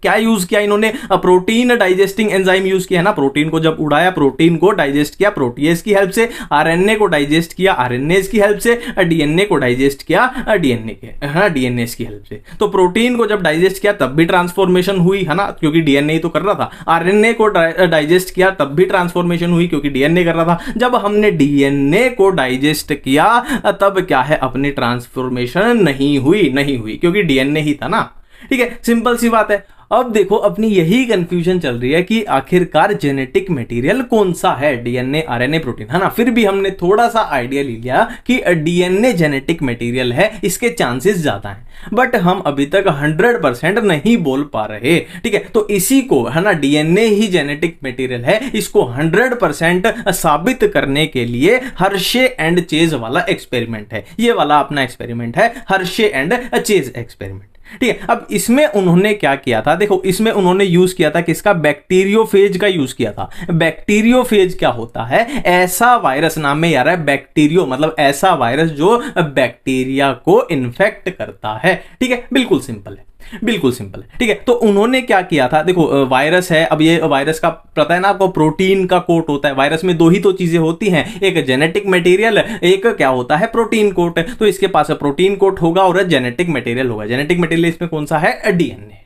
क्या यूज किया इन्होंने, प्रोटीन डाइजेस्टिंग एंजाइम यूज किया, है ना। प्रोटीन को जब उड़ाया, प्रोटीन को डाइजेस्ट किया प्रोटीएज की हेल्प से, आरएनए को डाइजेस्ट किया आरएनएज की हेल्प से, डीएनए को डाइजेस्ट किया डीएनएज की हेल्प से। तो प्रोटीन को जब डाइजेस्ट किया तब भी ट्रांसफॉर्मेशन हुई, है ना, क्योंकि डीएनए ही तो कर रहा था। आरएनए को डाइजेस्ट किया तब भी ट्रांसफॉर्मेशन हुई क्योंकि डीएनए कर रहा था। जब हमने डीएनए को डाइजेस्ट किया तब क्या है, अपनी ट्रांसफॉर्मेशन नहीं हुई क्योंकि डीएनए ही था ना। ठीक है, सिंपल सी बात है। अब देखो अपनी यही कंफ्यूजन चल रही है कि आखिरकार जेनेटिक मटेरियल कौन सा है, डीएनए आरएनए प्रोटीन, है ना। फिर भी हमने थोड़ा सा आइडिया ले लिया कि डीएनए जेनेटिक मटेरियल है, इसके चांसेस ज्यादा हैं, बट हम अभी तक 100% नहीं बोल पा रहे। ठीक है, तो इसी को, है ना, डीएनए ही जेनेटिक मटेरियल है, इसको 100% साबित करने के लिए हर्शे एंड चेज वाला एक्सपेरिमेंट है। ये वाला अपना एक्सपेरिमेंट है, हर्शे एंड चेज एक्सपेरिमेंट। ठीक है, अब इसमें उन्होंने क्या किया था, देखो इसमें उन्होंने यूज किया था किसका, बैक्टीरियोफेज का यूज किया था। बैक्टीरियोफेज क्या होता है, ऐसा वायरस, नाम में आ रहा है बैक्टीरियो, मतलब ऐसा वायरस जो बैक्टीरिया को इन्फेक्ट करता है। ठीक है, बिल्कुल सिंपल है। बिल्कुल सिंपल है, ठीक है। तो उन्होंने क्या किया था, देखो वायरस है, अब ये वायरस का पता है ना आपको, प्रोटीन का कोट होता है। वायरस में दो ही तो चीजें होती हैं, एक जेनेटिक मटेरियल, एक क्या होता है, प्रोटीन कोट। तो इसके पास प्रोटीन कोट होगा और जेनेटिक मटेरियल होगा। जेनेटिक मटेरियल इसमें कौन सा है, डीएनए,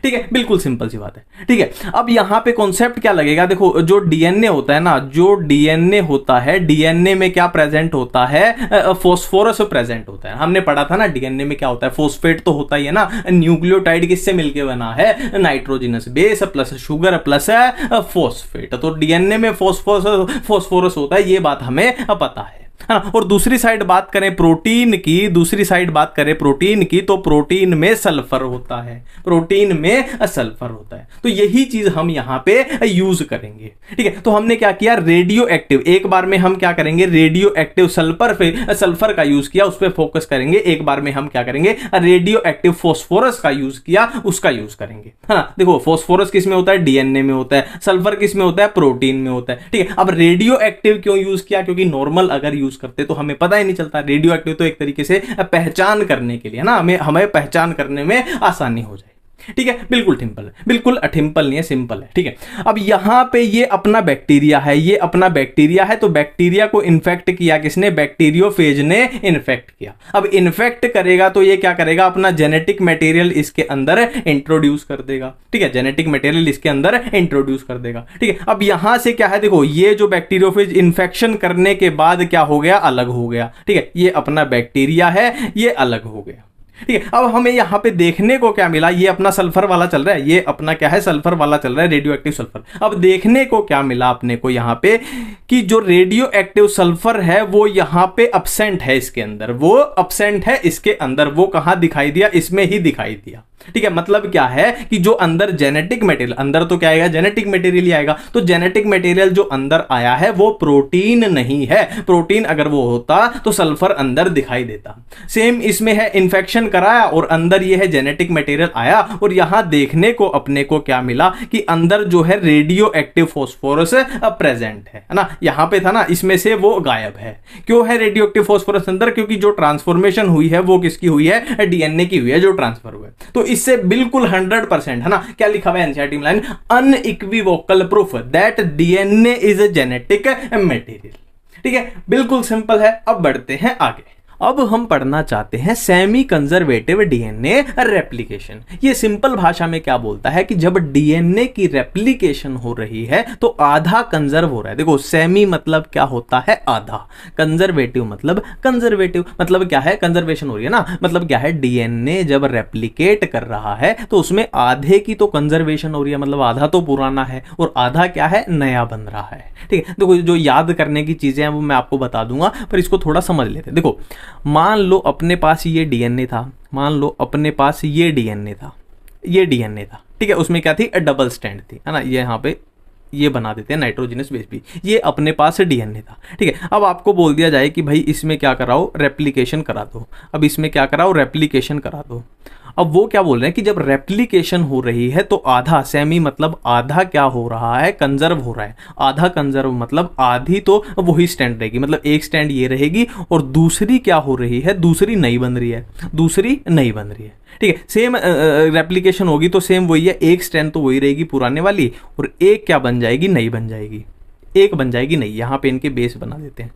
ठीक है। बिल्कुल सिंपल सी बात है, ठीक है। अब यहां पे कॉन्सेप्ट क्या लगेगा, देखो जो डीएनए होता है ना, जो डीएनए होता है, डीएनए में क्या प्रेजेंट होता है, फॉस्फोरस प्रेजेंट होता है। हमने पढ़ा था ना डीएनए में क्या होता है, फॉस्फेट तो होता ही है ना। न्यूक्लियोटाइड किससे मिलके बना है, nitrogenous base plus sugar plus phosphate. तो डीएनए में फॉस्फोरस होता है, ये बात हमें पता है ना। और दूसरी साइड बात करें प्रोटीन की, दूसरी साइड बात करें प्रोटीन की, तो प्रोटीन में सल्फर होता है, प्रोटीन में सल्फर होता है। तो यही चीज हम यहां पे यूज करेंगे, ठीक है। तो हमने क्या किया, रेडियो एक्टिव, एक बार में हम क्या करेंगे, रेडियो एक्टिव सल्फर का यूज किया, उस पर फोकस करेंगे। एक बार में हम क्या करेंगे, रेडियो एक्टिव फॉस्फोरस का यूज किया, उसका यूज करेंगे, है ना। देखो फॉस्फोरस किस में होता है, डीएनए में होता है। सल्फर किस में होता है, प्रोटीन में होता है, ठीक है। अब रेडियो एक्टिव क्यों यूज किया, क्योंकि नॉर्मल अगर यूज करते तो हमें पता ही नहीं चलता। रेडियो एक्टिव तो एक तरीके से पहचान करने के लिए ना, हमें पहचान करने में आसानी हो जाए, ठीक है। बिल्कुल सिंपल है, बिल्कुल सिंपल नहीं है, सिंपल है, ठीक है। अब यहां पे ये अपना बैक्टीरिया है, ये अपना बैक्टीरिया है। तो बैक्टीरिया को इन्फेक्ट किया किसने, बैक्टीरियोफेज ने इन्फेक्ट किया। अब इन्फेक्ट करेगा तो ये क्या करेगा, अपना जेनेटिक मटेरियल इसके अंदर इंट्रोड्यूस कर देगा, ठीक है। जेनेटिक मटेरियल इसके अंदर इंट्रोड्यूस कर देगा, ठीक है। अब यहां से क्या है, देखो ये जो बैक्टीरियोफेज इन्फेक्शन करने के बाद क्या हो गया, अलग हो गया, ठीक है। ये अपना बैक्टीरिया है, ये अलग हो गया, ठीक है। अब हमें यहां पे देखने को क्या मिला, ये अपना सल्फर वाला चल रहा है, ये अपना क्या है, सल्फर वाला चल रहा है, रेडियो एक्टिव सल्फर। अब देखने को क्या मिला अपने को यहां पे, कि जो रेडियो एक्टिव सल्फर है वो यहां पे अब्सेंट है, इसके अंदर वो अब्सेंट है, इसके अंदर वो कहां दिखाई दिया, इसमें ही दिखाई दिया, ठीक है। मतलब क्या है कि जो अंदर जेनेटिक मटेरियल, अंदर तो क्या आएगा, जेनेटिक मटेरियल ही आएगा। तो जेनेटिक मटेरियल जो अंदर आया है वो प्रोटीन नहीं है। प्रोटीन अगर वो होता तो सल्फर अंदर दिखाई देता। सेम इसमें है, इन्फेक्शन कराया और अंदर ये है जेनेटिक मटेरियल आया, और यहां देखने को अपने को क्या मिला कि अंदर जो है रेडियो एक्टिव फॉस्फोरस प्रेजेंट है ना। यहां पे था ना, इसमें से वो गायब है। क्यों है रेडियो एक्टिव फॉस्फोरस अंदर, क्योंकि जो ट्रांसफॉर्मेशन हुई है वो किसकी हुई है, डीएनए की हुई है, जो ट्रांसफर हुआ है। तो इससे बिल्कुल 100% है ना, क्या लिखा हुआ है एनसीईआरटी में line, unequivocal proof that DNA is a genetic material, ठीक है। बिल्कुल सिंपल है। अब बढ़ते हैं आगे। अब हम पढ़ना चाहते हैं सेमी कंजर्वेटिव डीएनए रेप्लिकेशन। ये सिंपल भाषा में क्या बोलता है कि जब डीएनए की रेप्लिकेशन हो रही है तो आधा कंजर्व हो रहा है। देखो सेमी मतलब क्या होता है, आधा। कंजर्वेटिव मतलब क्या है, कंजर्वेशन हो रही है ना, मतलब क्या है, डीएनए जब रेप्लिकेट कर रहा है तो उसमें आधे की तो कंजर्वेशन हो रही है, मतलब आधा तो पुराना है और आधा क्या है, नया बन रहा है, ठीक है। देखो जो याद करने की चीजें हैं वो मैं आपको बता दूंगा, पर इसको थोड़ा समझ लेते हैं। देखो मान लो अपने पास ये डीएनए था, मान लो अपने पास ये डीएनए था, ये डीएनए था, ठीक है। उसमें क्या थी, डबल स्टैंड थी, है ना। ये यहाँ पे ये बना देते हैं नाइट्रोजनस बेस भी, ये अपने पास डीएनए था, ठीक है। अब आपको बोल दिया जाए कि भाई इसमें क्या कराओ, रेप्लिकेशन करा दो। अब इसमें क्या कराओ, रेप्लिकेशन करा दो। अब वो क्या बोल रहे हैं कि जब रेप्लिकेशन हो रही है तो आधा, सेमी मतलब आधा क्या हो रहा है, कंजर्व हो रहा है। आधा कंजर्व मतलब आधी तो वही स्टैंड रहेगी, मतलब एक स्टैंड ये रहेगी और दूसरी क्या हो रही है, दूसरी नई बन रही है, दूसरी नई बन रही है, ठीक है। सेम रेप्लिकेशन होगी तो सेम वही है, एक स्टैंड तो वही रहेगी पुराने वाली, और एक क्या बन जाएगी, नई बन जाएगी, एक बन जाएगी नई। यहाँ पे इनके बेस बना देते हैं,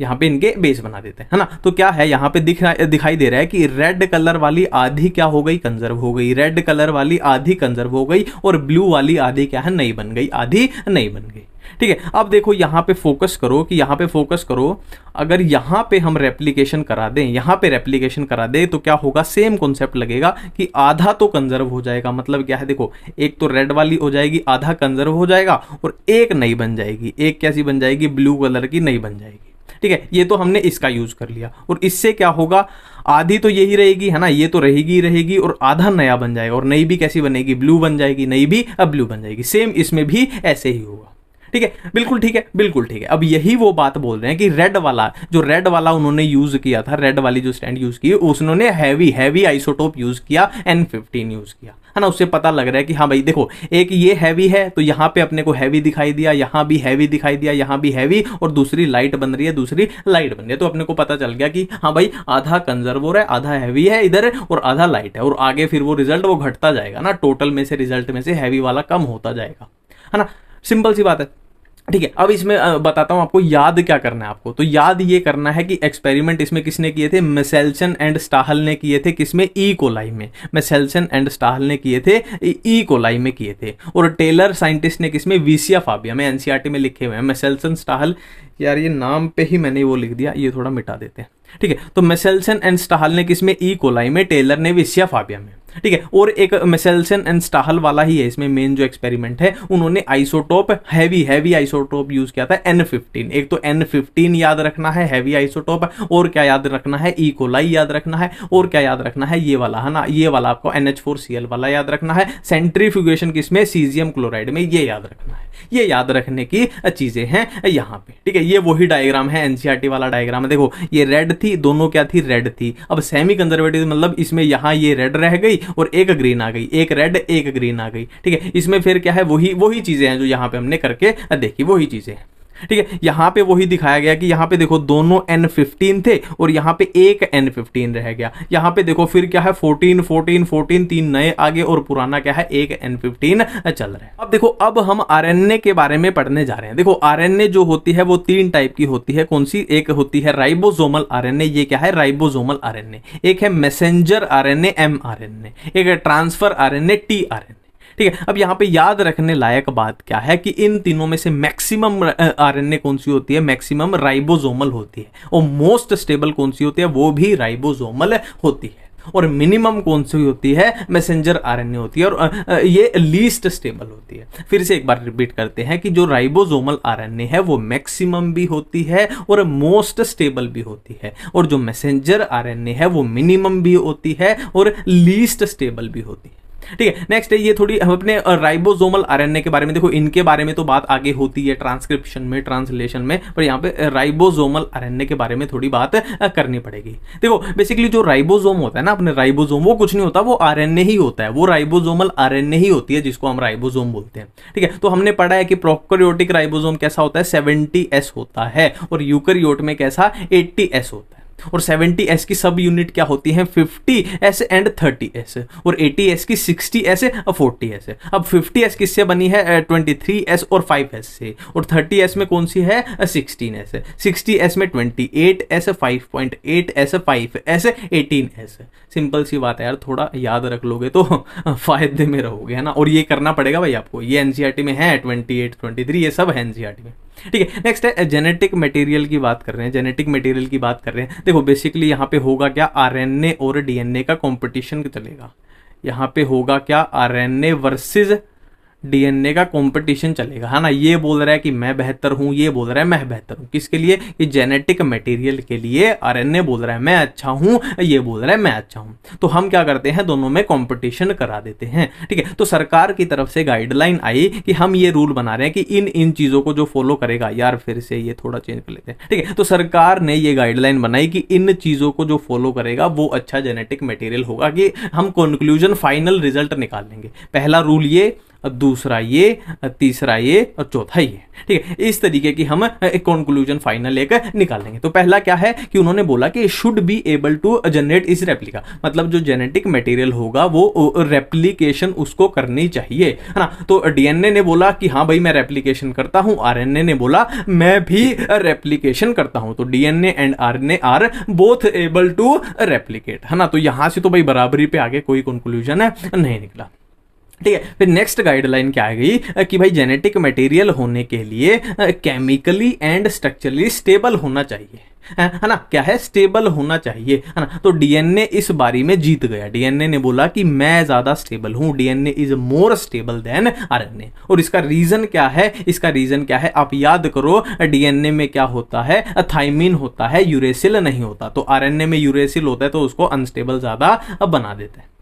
यहाँ पे इनके बेस बना देते हैं, है ना। तो क्या है, यहाँ पे दिखाई दे रहा है कि रेड कलर वाली आधी क्या हो गई, कंजर्व हो गई, रेड कलर वाली आधी कंजर्व हो गई, और ब्लू वाली आधी क्या है, नई बन गई, आधी नई बन गई, ठीक है। अब देखो यहाँ पे फोकस करो, कि यहाँ पे फोकस करो, अगर यहाँ पे हम रेप्लिकेशन करा दें, यहाँ पे रेप्लिकेशन करा दें तो क्या होगा, सेम कॉन्सेप्ट लगेगा कि आधा तो कंजर्व हो जाएगा। मतलब क्या है, देखो एक तो रेड वाली हो जाएगी, आधा कंजर्व हो जाएगा, और एक नई बन जाएगी, एक कैसी बन जाएगी, ब्लू कलर की नई बन जाएगी, ठीक है। ये तो हमने इसका यूज कर लिया, और इससे क्या होगा, आधी तो यही रहेगी, है ना, ये तो रहेगी, और आधा नया बन जाएगा, और नई भी कैसी बनेगी, ब्लू बन जाएगी, नई भी अब ब्लू बन जाएगी। सेम इसमें भी ऐसे ही होगा, ठीक है, बिल्कुल ठीक है, बिल्कुल ठीक है। अब यही वो बात बोल रहे हैं कि रेड वाला उन्होंने यूज किया था, रेड वाली जो स्टैंड यूज की उसने हैवी आइसोटोप यूज किया, N15 यूज किया, है ना। उससे पता लग रहा है कि हाँ भाई देखो, एक ये हैवी है तो यहाँ पे अपने को हैवी दिखाई दिया, यहाँ भी हैवी दिखाई दिया, यहाँ भी हैवी, और दूसरी लाइट बन रही है, दूसरी लाइट बन रही है, तो अपने को पता चल गया कि हाँ भाई आधा कंजर्वोर है, आधा हैवी है इधर और आधा लाइट है, और आगे फिर वो रिजल्ट वो घटता जाएगा ना, टोटल में से रिजल्ट में से हैवी वाला कम होता जाएगा, है ना। सिंपल सी बात है, ठीक है। अब इसमें बताता हूं आपको याद क्या करना है आपको। तो याद ये करना है कि एक्सपेरिमेंट इसमें किसने किए थे, मेसेल्सन एंड स्टाहल ने किए थे। किसमें, ई कोलाई में। मेसेल्सन एंड स्टाहल ने किए थे, ई कोलाई में किए थे। और टेलर साइंटिस्ट ने किसमें, विसिया फाबिया में। एनसीईआरटी में लिखे हुए हैं मेसेल्सन स्टाहल, यार ये नाम पे ही मैंने वो लिख दिया, ये थोड़ा मिटा देते हैं, ठीक है। तो मेसेल्सन एंड स्टाहल ने किसमें, ई कोलाई में, टेलर ने विसिया फाबिया में, ठीक है। और एक मेसेल्सन एंड स्टाहल वाला ही है इसमें मेन जो एक्सपेरिमेंट है, उन्होंने आइसोटोप हैवी आइसोटोप यूज किया था, N15। एक तो N15 याद रखना है, हैवी आइसोटोप, और क्या याद रखना है, ई कोलाई याद रखना है, और क्या याद रखना है, ये वाला, है ना, ये वाला आपको NH4Cl वाला याद रखना है। सेंट्रीफ्यूगेशन किसमें, सीजियम क्लोराइड में, ये याद रखना है। ये याद रखने की चीजें हैं यहाँ पे, ठीक है। ये वही डायग्राम है, एनसीईआरटी वाला डायग्राम है। देखो ये रेड थी, दोनों क्या थी, रेड थी। अब सेमी कंजर्वेटिव मतलब इसमें यहाँ ये रेड रह गई और एक ग्रीन आ गई, एक रेड एक ग्रीन आ गई, ठीक है। इसमें फिर क्या है, वही चीजें हैं जो यहाँ पे हमने करके देखी, वही चीजें हैं, ठीक है। यहाँ पे वही दिखाया गया कि यहाँ पे देखो दोनों N15 थे और यहाँ पे एक N15 रह गया। यहाँ पे देखो फिर क्या है, 14 तीन नए आगे और पुराना क्या है, एक N15 चल रहा है। अब देखो, अब हम आरएनए के बारे में पढ़ने जा रहे हैं। देखो आरएनए जो होती है वो 3 टाइप की होती है। कौन सी, एक होती है राइबोसोमल आरएनए, ये क्या है, राइबोसोमल आरएनए। एक है मैसेंजर आरएनए, mRNA। एक है ट्रांसफर आरएनए, tRNA, ठीक है। अब यहाँ पे याद रखने लायक बात क्या है कि इन तीनों में से मैक्सिमम आरएनए कौन सी होती है, मैक्सिमम राइबोसोमल होती है। और मोस्ट स्टेबल कौन सी होती है, वो भी राइबोसोमल होती है। और मिनिमम कौन सी होती है, मैसेंजर आरएनए होती है। और ये लीस्ट स्टेबल होती है। फिर से एक बार रिपीट करते हैं कि जो राइबोसोमल आरएनए है वो मैक्सिमम भी होती है और मोस्ट स्टेबल भी होती है, और जो मैसेंजर आरएनए है वो मिनिमम भी होती है और लीस्ट स्टेबल भी होती है, ठीक है। नेक्स्ट है ये थोड़ी हम अपने राइबोसोमल आरएनए के बारे में, देखो इनके बारे में तो बात आगे होती है ट्रांसक्रिप्शन में, ट्रांसलेशन में, पर यहाँ पे राइबोसोमल आरएनए के बारे में थोड़ी बात करनी पड़ेगी। देखो बेसिकली जो राइबोसोम होता है ना, अपने राइबोसोम, वो कुछ नहीं होता, वो आरएनए ही होता है। वो राइबोसोमल आरएनए ही होती है जिसको हम राइबोसोम बोलते हैं, ठीक है। तो हमने पढ़ा है कि प्रोकैरियोटिक राइबोसोम कैसा होता है, 70S होता है, और यूकैरियोट में कैसा, 80S होता है। और 70S की सब यूनिट क्या होती है, 50S एंड 30S, और 80S की 60S और 40S। अब 50S किससे बनी है, 23S और 5S से, और 30S में कौन सी है, 16S। 60S में 28S, 5.8S, 5S, 18S। Simple सी बात है यार, थोड़ा याद रख लोगे तो फायदे में रहोगे, है ना। और ये करना पड़ेगा भाई आपको, ये एनसीईआरटी में है, 28, 23 ये सब है एनसीईआरटी में, ठीक है। नेक्स्ट है जेनेटिक मटेरियल की बात कर रहे हैं, जेनेटिक मटेरियल की बात कर रहे हैं। देखो बेसिकली यहाँ पे होगा क्या, आरएनए और डीएनए का कंपटीशन चलेगा। यहाँ पे होगा क्या, आरएनए वर्सेस डीएनए का कंपटीशन चलेगा, है ना। ये बोल रहा है कि मैं बेहतर हूं, ये बोल रहा है मैं बेहतर हूं, किसके लिए, कि जेनेटिक मटेरियल के लिए। आरएनए बोल रहा है मैं अच्छा हूं, ये बोल रहा है मैं अच्छा हूं। तो हम क्या करते हैं, दोनों में कंपटीशन करा देते हैं, ठीक है। तो सरकार की तरफ से गाइडलाइन आई कि हम ये रूल बना रहे हैं कि इन चीजों को जो फॉलो करेगा, यार फिर से ये थोड़ा चेंज कर लेते हैं, ठीक है। तो सरकार ने ये गाइडलाइन बनाई कि इन चीजों को जो फॉलो करेगा वो अच्छा जेनेटिक मटेरियल होगा, कि हम कंक्लूजन फाइनल रिजल्ट निकाल लेंगे। पहला रूल ये, दूसरा ये, तीसरा ये और चौथा ये, ठीक है। इस तरीके की हम एक कंक्लूजन फाइनल एक निकालेंगे। तो पहला क्या है कि उन्होंने बोला कि should be able to generate इस रेप्लिका, मतलब जो जेनेटिक मटेरियल होगा वो रेप्लिकेशन उसको करनी चाहिए, है ना। तो डीएनए ने बोला कि हाँ भाई मैं रेप्लिकेशन करता हूं, आरएनए ने बोला मैं भी रेप्लिकेशन करता हूं। तो DNA and RNA are both able to replicate, है ना। तो यहां से तो भाई बराबरी पे आगे कोई कंक्लूजन नहीं निकला, ठीक है। फिर नेक्स्ट गाइडलाइन क्या आ गई कि भाई जेनेटिक मटेरियल होने के लिए केमिकली एंड स्ट्रक्चरली स्टेबल होना चाहिए, है ना। क्या है, स्टेबल होना चाहिए, है ना। तो डीएनए इस बारी में जीत गया। डीएनए ने बोला कि मैं ज्यादा स्टेबल हूं, DNA is more stable then RNA. और इसका रीजन क्या है, इसका रीजन क्या है, आप याद करो, डीएनए में क्या होता है, थाइमिन होता है, यूरेसिल नहीं होता। तो आरएनए में यूरेसिल होता है तो उसको अनस्टेबल ज्यादा बना देता है,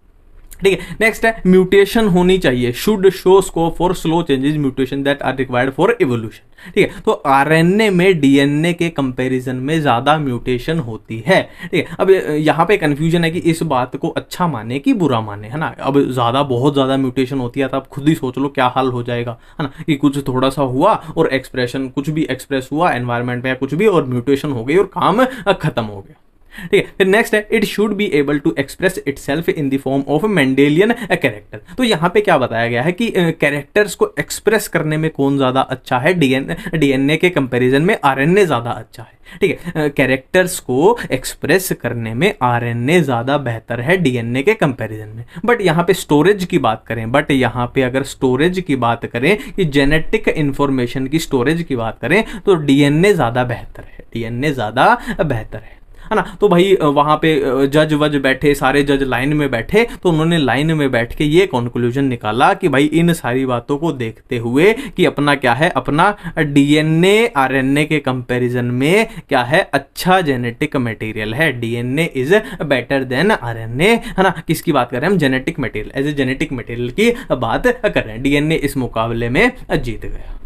ठीक है। नेक्स्ट है म्यूटेशन होनी चाहिए, should show scope for slow changes mutation that are required for evolution. ठीक है, तो आरएनए में डीएनए के कंपैरिजन में ज्यादा म्यूटेशन होती है। ठीक है, अब यहाँ पे कंफ्यूजन है कि इस बात को अच्छा माने कि बुरा माने, है ना। अब ज्यादा बहुत ज्यादा म्यूटेशन होती है तो आप खुद ही सोच लो क्या हाल हो जाएगा, है ना, कि कुछ थोड़ा सा हुआ और एक्सप्रेशन कुछ भी एक्सप्रेस हुआ एनवायरमेंट में या कुछ भी और म्यूटेशन हो गई और काम खत्म हो गया। ठीक है, फिर नेक्स्ट है it should be able to express itself in the form of Mendelian character. तो यहाँ पे क्या बताया गया है कि कैरेक्टर्स को एक्सप्रेस करने में कौन ज्यादा अच्छा है, डीएनए के कंपैरिजन में आरएनए ज्यादा अच्छा है। ठीक है, कैरेक्टर्स को एक्सप्रेस करने में आरएनए ज्यादा बेहतर है डीएनए के कंपैरिजन में। बट यहाँ पे स्टोरेज की बात करें, अगर स्टोरेज की बात करें कि जेनेटिक इंफॉर्मेशन की स्टोरेज की बात करें तो डीएनए ज्यादा बेहतर है, डीएनए ज्यादा बेहतर है ना। तो भाई वहां पे जज वज बैठे, सारे जज लाइन में बैठे, तो उन्होंने लाइन में बैठ के ये कंक्लूजन निकाला कि भाई इन सारी बातों को देखते हुए कि अपना क्या है, अपना डीएनए आरएनए के कंपैरिजन में क्या है, अच्छा जेनेटिक मटेरियल है, DNA is better than RNA, है ना। किसकी बात कर रहे हैं हम, genetic material, as a genetic material की बात कर रहे हैं। डीएनए इस मुकाबले में जीत गया।